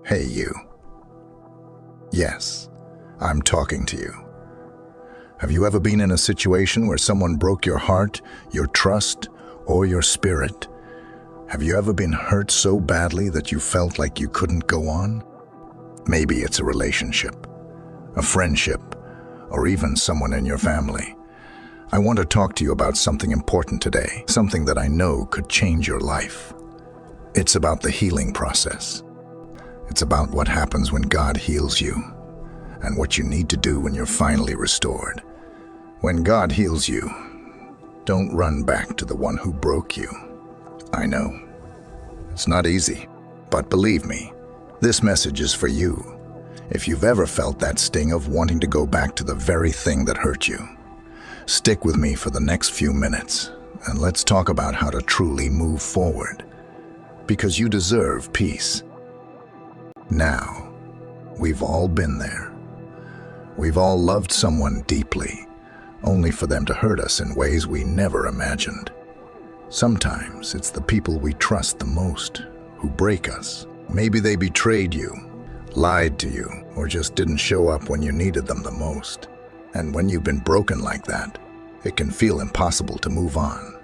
Hey you. Yes, I'm talking to you. Have you ever been in a situation where someone broke your heart, your trust, or your spirit? Have you ever been hurt so badly that you felt like you couldn't go on? Maybe it's a relationship, a friendship, or even someone in your family. I want to talk to you about something important today, something that I know could change your life. It's about the healing process. It's about what happens when God heals you, and what you need to do when you're finally restored. When God heals you, don't run back to the one who broke you. I know, it's not easy, but believe me, this message is for you. If you've ever felt that sting of wanting to go back to the very thing that hurt you, stick with me for the next few minutes, and let's talk about how to truly move forward. Because you deserve peace. Now, we've all been there. We've all loved someone deeply, only for them to hurt us in ways we never imagined. Sometimes it's the people we trust the most who break us. Maybe they betrayed you, lied to you, or just didn't show up when you needed them the most. And when you've been broken like that, it can feel impossible to move on.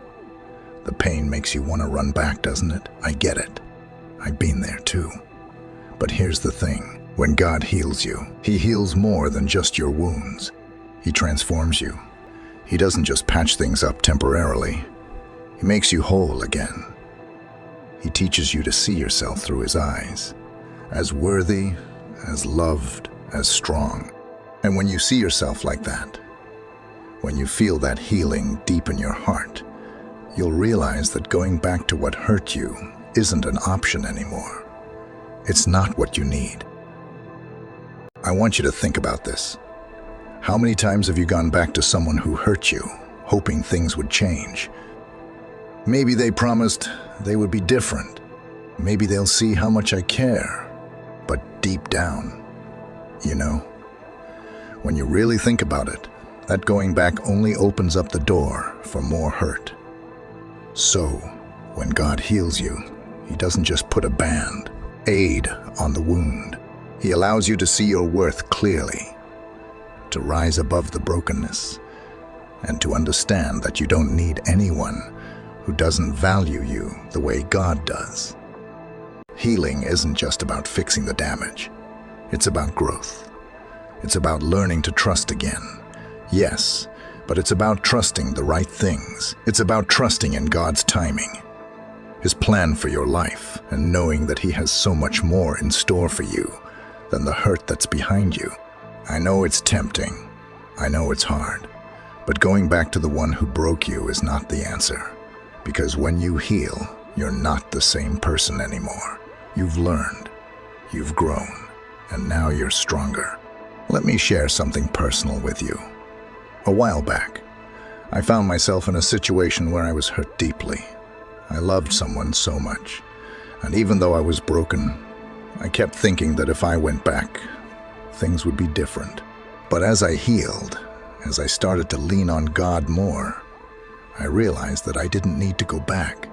The pain makes you want to run back, doesn't it? I get it. I've been there too. But here's the thing, when God heals you, He heals more than just your wounds. He transforms you. He doesn't just patch things up temporarily. He makes you whole again. He teaches you to see yourself through His eyes, as worthy, as loved, as strong. And when you see yourself like that, when you feel that healing deep in your heart, you'll realize that going back to what hurt you isn't an option anymore. It's not what you need. I want you to think about this. How many times have you gone back to someone who hurt you, hoping things would change? Maybe they promised they would be different. Maybe they'll see how much I care. But deep down, when you really think about it, that going back only opens up the door for more hurt. So, when God heals you, He doesn't just put a Band-Aid on the wound. He allows you to see your worth clearly, to rise above the brokenness, and to understand that you don't need anyone who doesn't value you the way God does. Healing isn't just about fixing the damage. It's about growth. It's about learning to trust again. Yes, but it's about trusting the right things. It's about trusting in God's timing, His plan for your life, and knowing that He has so much more in store for you than the hurt that's behind you. I know it's tempting. I know it's hard. But going back to the one who broke you is not the answer. Because when you heal, you're not the same person anymore. You've learned, you've grown, and now you're stronger. Let me share something personal with you. A while back, I found myself in a situation where I was hurt deeply. I loved someone so much, and even though I was broken, I kept thinking that if I went back, things would be different. But as I healed, as I started to lean on God more, I realized that I didn't need to go back.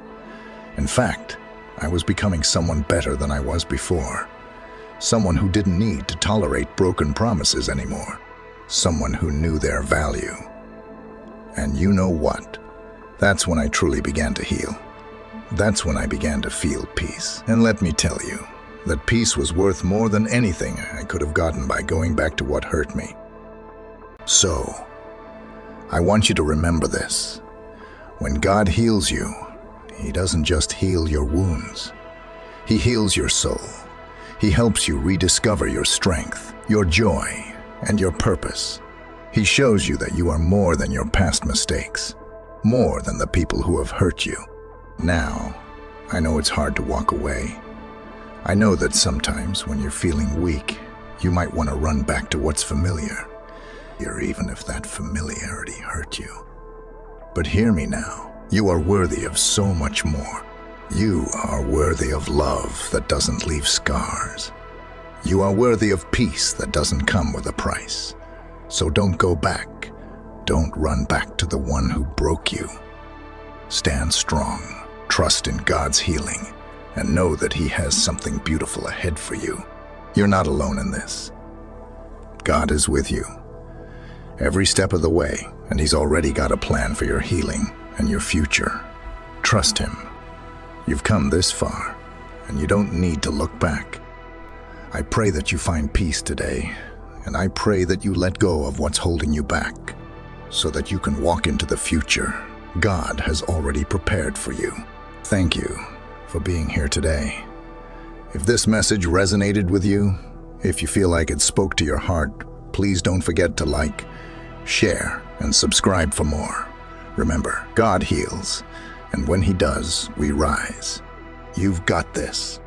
In fact, I was becoming someone better than I was before. Someone who didn't need to tolerate broken promises anymore. Someone who knew their value. And you know what? That's when I truly began to heal. That's when I began to feel peace. And let me tell you, that peace was worth more than anything I could have gotten by going back to what hurt me. So, I want you to remember this. When God heals you, He doesn't just heal your wounds. He heals your soul. He helps you rediscover your strength, your joy, and your purpose. He shows you that you are more than your past mistakes, more than the people who have hurt you. Now, I know it's hard to walk away. I know that sometimes when you're feeling weak, you might want to run back to what's familiar, or even if that familiarity hurt you. But hear me now, you are worthy of so much more. You are worthy of love that doesn't leave scars. You are worthy of peace that doesn't come with a price. So don't go back. Don't run back to the one who broke you. Stand strong, trust in God's healing, and know that He has something beautiful ahead for you. You're not alone in this. God is with you every step of the way, and He's already got a plan for your healing and your future. Trust Him. You've come this far, and you don't need to look back. I pray that you find peace today, and I pray that you let go of what's holding you back, so that you can walk into the future God has already prepared for you. Thank you for being here today. If this message resonated with you, if you feel like it spoke to your heart, please don't forget to like, share, and subscribe for more. Remember, God heals, and when He does, we rise. You've got this.